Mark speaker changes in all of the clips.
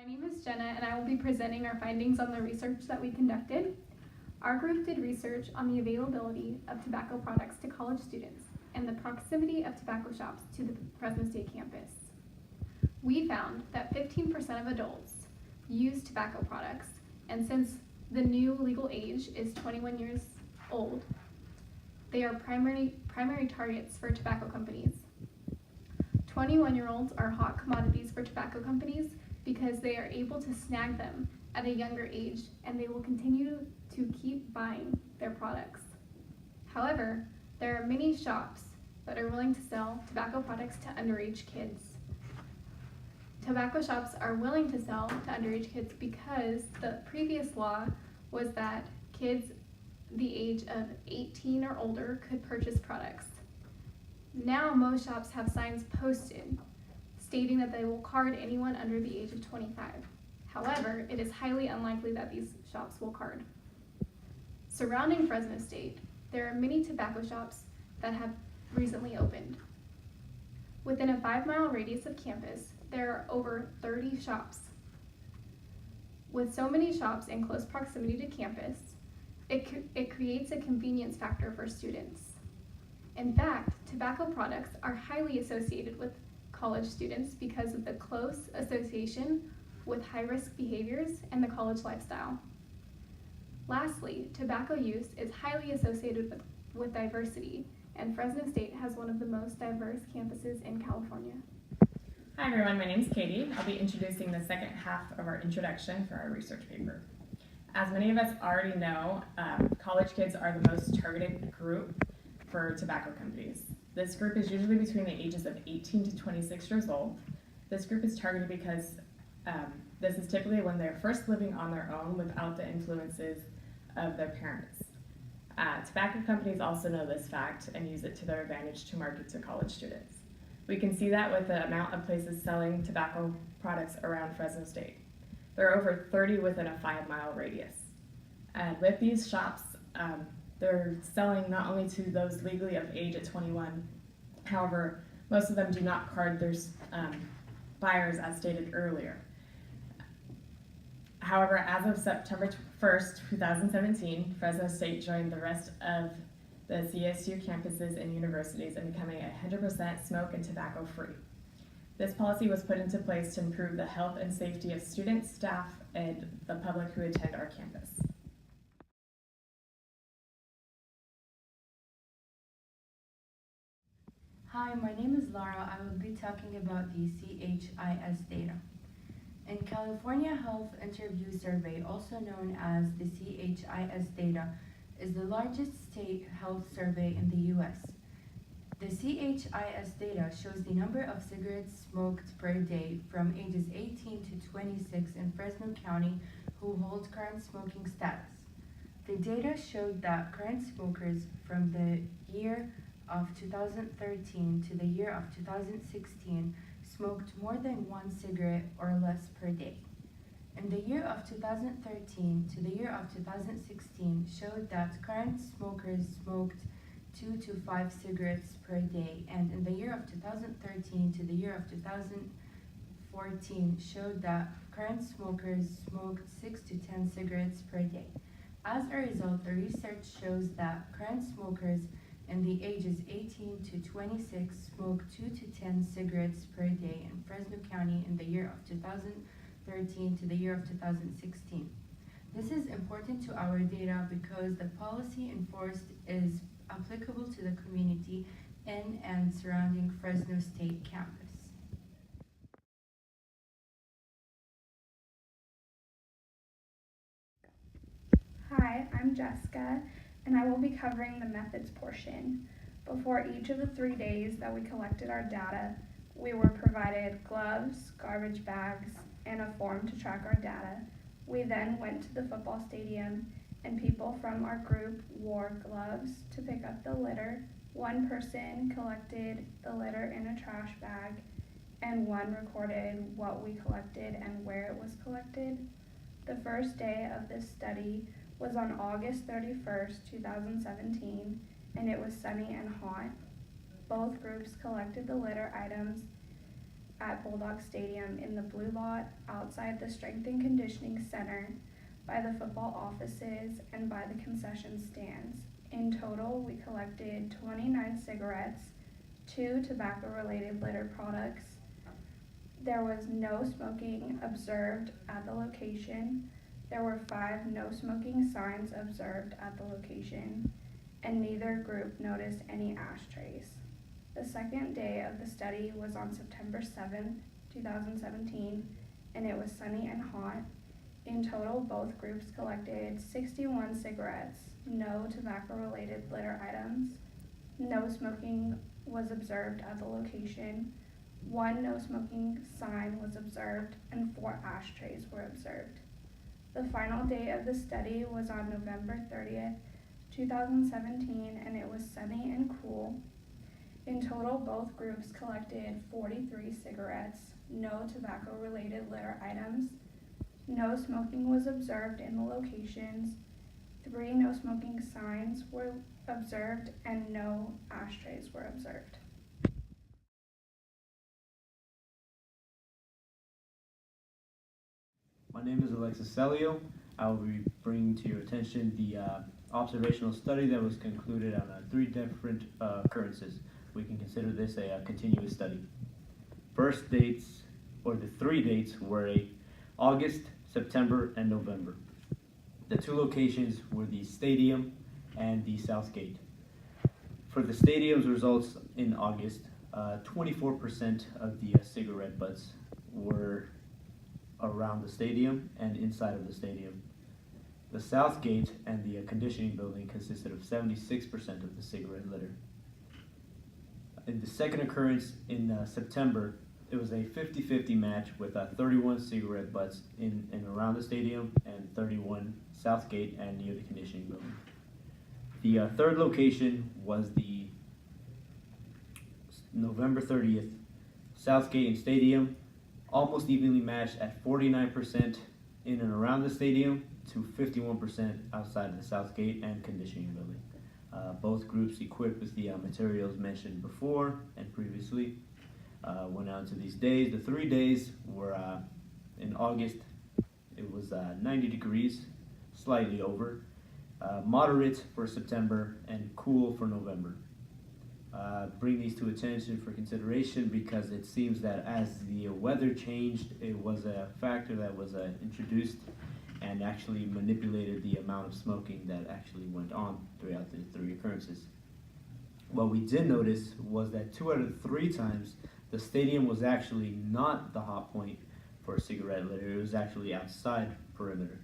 Speaker 1: name is Jenna, and I will be presenting our findings on the research that we conducted. Our group did research on the availability of tobacco products to college students and the proximity of tobacco shops to the Fresno State campus. We found that 15% of adults use tobacco products, and since the new legal age is 21 years old, they are primary targets for tobacco companies. 21-year-olds are hot commodities for tobacco companies because they are able to snag them at a younger age, and they will continue to keep buying their products. However, there are many shops that are willing to sell tobacco products to underage kids. Tobacco shops are willing to sell to underage kids because the previous law was that kids the age of 18 or older could purchase products. Now most shops have signs posted stating that they will card anyone under the age of 25. However, it is highly unlikely that these shops will card. Surrounding Fresno State, there are many tobacco shops that have recently opened. Within a 5-mile radius of campus, there are over 30 shops. With so many shops in close proximity to campus, it creates a convenience factor for students. In fact, tobacco products are highly associated with college students because of the close association with high-risk behaviors and the college lifestyle. Lastly, tobacco use is highly associated with diversity, and Fresno State has one of the most diverse campuses in California.
Speaker 2: Hi everyone, my name is Katie. I'll be introducing the second half of our introduction for our research paper. As many of us already know, college kids are the most targeted group for tobacco companies. This group is usually between the ages of 18 to 26 years old. This group is targeted because this is typically when they're first living on their own without the influences of their parents. Tobacco companies also know this fact and use it to their advantage to market to college students. We can see that with the amount of places selling tobacco products around Fresno State. There are over 30 within a 5-mile radius. And with these shops, they're selling not only to those legally of age at 21, however, most of them do not card their buyers as stated earlier. However, as of September 1st, 2017, Fresno State joined the rest of the CSU campuses and universities in becoming 100% smoke and tobacco free. This policy was put into place to improve the health and safety of students, staff, and the public who attend our campus.
Speaker 3: Hi, my name is Lara. I will be talking about the CHIS data. In California Health Interview Survey, also known as the CHIS data, is the largest state health survey in the U.S. The CHIS data shows the number of cigarettes smoked per day from ages 18 to 26 in Fresno County who hold current smoking status. The data showed that current smokers from the year of 2013 to the year of 2016 smoked more than 1 cigarette or less per day. In the year of 2013 to the year of 2016 showed that current smokers smoked 2 to 5 cigarettes per day, and in the year of 2013 to the year of 2014 showed that current smokers smoked 6 to 10 cigarettes per day. As a result, the research shows that current smokers in the ages 18 to 26 smoke 2 to 10 cigarettes per day in Fresno County in the year of 2013 to the year of 2016. This is important to our data because the policy enforced is applicable to the community in and surrounding Fresno State campus.
Speaker 4: Hi, I'm Jessica, and I will be covering the methods portion. Before each of the 3 days that we collected our data, we were provided gloves, garbage bags, and a form to track our data. We then went to the football stadium, and people from our group wore gloves to pick up the litter. One person collected the litter in a trash bag, and one recorded what we collected and where it was collected. The first day of this study was on August 31st, 2017, and it was sunny and hot. Both groups collected the litter items at Bulldog Stadium in the blue lot outside the Strength and Conditioning Center, by the football offices, and by the concession stands. In total, we collected 29 cigarettes, 2 tobacco-related litter products. There was no smoking observed at the location. There were 5 no smoking signs observed at the location, and neither group noticed any ashtrays. The second day of the study was on September 7th, 2017, and it was sunny and hot. In total, both groups collected 61 cigarettes, no tobacco-related litter items. No smoking was observed at the location. 1 no smoking sign was observed, and 4 ashtrays were observed. The final day of the study was on November 30th, 2017, and it was sunny and cool. In total, both groups collected 43 cigarettes, no tobacco-related litter items. No smoking was observed in the locations. 3 no smoking signs were observed, and no ashtrays were observed.
Speaker 5: My name is Alexis Celio. I will be bringing to your attention the observational study that was concluded on 3 different occurrences. We can consider this a continuous study. First dates, or the 3 dates, were August, September, and November. The 2 locations were the stadium and the South Gate. For the stadium's results in August, 24% of the cigarette butts were around the stadium and inside of the stadium. The South Gate and the conditioning building consisted of 76% of the cigarette litter. In the second occurrence in September, it was a 50-50 match with 31 cigarette butts in and around the stadium and 31 South Gate and near the conditioning building. The third location was the November 30th, South Gate and stadium, almost evenly matched at 49% in and around the stadium to 51% outside of the South Gate and conditioning building. Both groups equipped with the materials mentioned before and previously went out to these days. The 3 days were in August. It was 90 degrees, slightly over, moderate for September, and cool for November. Bring these to attention for consideration because it seems that as the weather changed, it was a factor that was introduced and actually manipulated the amount of smoking that actually went on throughout the 3 occurrences. What we did notice was that 2 out of 3 times the stadium was actually not the hot point for cigarette litter. It was actually outside perimeter.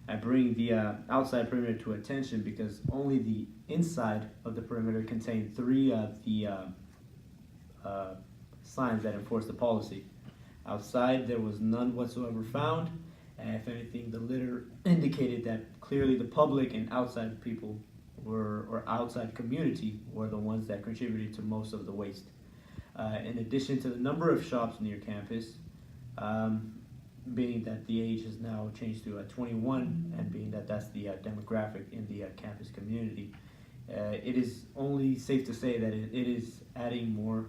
Speaker 5: I bring the outside perimeter to attention because only the inside of the perimeter contained 3 of the signs that enforce the policy. Outside, there was none whatsoever found, and if anything, the litter indicated that clearly the public and outside people or outside community were the ones that contributed to most of the waste. In addition to the number of shops near campus, being that the age has now changed to 21, and being that that's the demographic in the campus community, it is only safe to say that it is adding more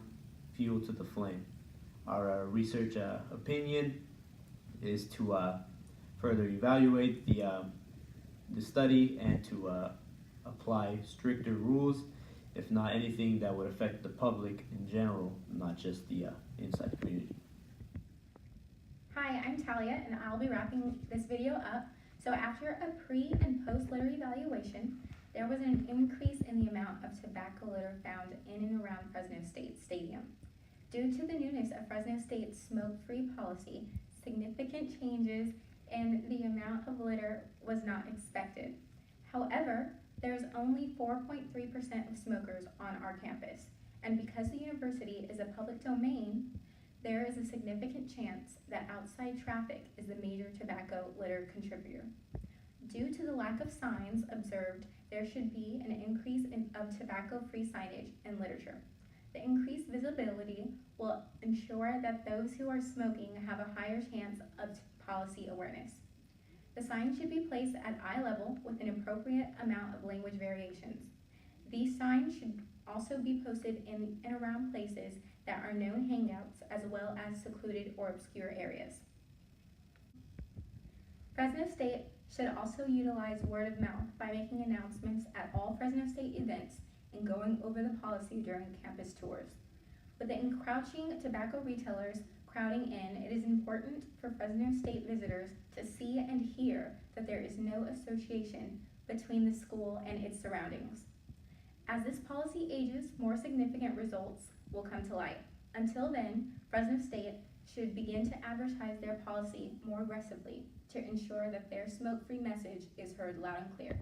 Speaker 5: fuel to the flame. Our research opinion is to further evaluate the study and to apply stricter rules, if not anything that would affect the public in general, not just the inside community.
Speaker 6: Hi, I'm Talia, and I'll be wrapping this video up. So after a pre and post litter evaluation, there was an increase in the amount of tobacco litter found in and around Fresno State Stadium. Due to the newness of Fresno State's smoke-free policy, significant changes in the amount of litter was not expected. However, there is only 4.3% of smokers on our campus, and because the university is a public domain, there is a significant chance that outside traffic is the major tobacco litter contributor. Due to the lack of signs observed, there should be an increase of tobacco-free signage and literature. The increased visibility will ensure that those who are smoking have a higher chance of policy awareness. The signs should be placed at eye level with an appropriate amount of language variations. These signs should also be posted in and around places that are known hangouts as well as secluded or obscure areas. Fresno State should also utilize word of mouth by making announcements at all Fresno State events and going over the policy during campus tours. With the encroaching tobacco retailers crowding in, it is important for Fresno State visitors to see and hear that there is no association between the school and its surroundings. As this policy ages, more significant results will come to light. Until then, Fresno State should begin to advertise their policy more aggressively to ensure that their smoke-free message is heard loud and clear.